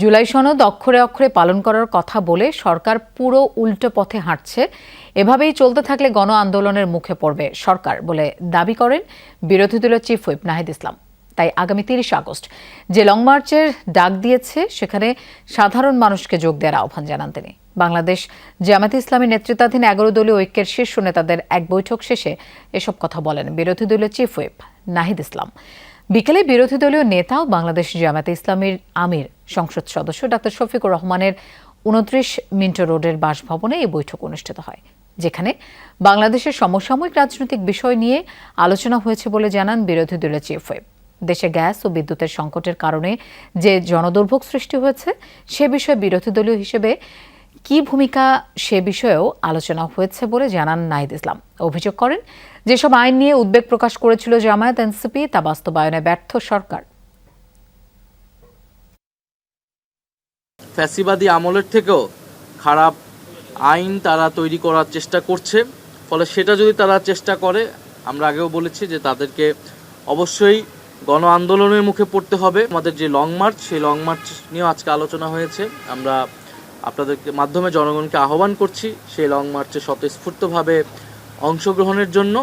জুলাই সনদ অক্ষরে অক্ষরে পালন করার কথা বলে সরকার পুরো উল্টো পথে হাঁটছে। এভাবেই চলতে থাকলে গণ আন্দোলনের মুখে পড়বে সরকার বলে দাবি করেন বিরোধী দলীয় চিফ হুইপ নাহিদ ইসলাম। তাই আগামী ৩০ আগস্ট যে লং মার্চের ডাক দিয়েছে সেখানে সাধারণ মানুষকে যোগ দেওয়ার আহ্বান জানান তিনি। বাংলাদেশ জামায়াতে ইসলামী নেতৃত্বাধীন ১১ দলীয় ঐক্যের শীর্ষ নেতাদের এক বৈঠক শেষে এসব কথা বলেন বিরোধী দলীয় চিফ হুইপ নাহিদ ইসলাম। বিকেলে বিরোধী দলীয় নেতা ও বাংলাদেশ জামায়াতে ইসলামীর আমির সংসদ সদস্য ডাক্তার শফিকুর রহমানের ২৯ মিন্টো রোডের বাসভবনে এই বৈঠক অনুষ্ঠিত হয়, যেখানে বাংলাদেশের সমসাময়িক রাজনৈতিক বিষয় নিয়ে আলোচনা হয়েছে বলে জানান বিরোধী দলীয় চিফ হুইপ। দেশে গ্যাস ও বিদ্যুতের সংকটের কারণে যে জনদুর্ভোগ সৃষ্টি হয়েছে সে বিষয়ে বিরোধী দলীয় হিসেবে কি ভূমিকা সে বিষয়েও আলোচনা হয়েছে বলে জানান নাহিদ ইসলাম। অভিযোগ করেন, যেসব আইন নিয়ে উদ্বেগ প্রকাশ করেছিল জামায়াত এনসিপি তা বাস্তবায়নে ব্যর্থ সরকার। ফ্যাসিবাদী আমলের থেকেও খারাপ আইন তারা তৈরি করার চেষ্টা করছে। ফলে সেটা যদি তারা চেষ্টা করে, আমরা আগেও বলেছি যে তাদেরকে অবশ্যই গণ আন্দোলনের মুখে পড়তে হবে। আমাদের যে লং মার্চ, সেই লং মার্চ নিয়েও আজকে আলোচনা হয়েছে। আমরা আপনাদেরকে মাধ্যমে জনগণকে আহ্বান করছি সেই লং মার্চে স্বতঃস্ফূর্তভাবে অংশগ্রহণের জন্য।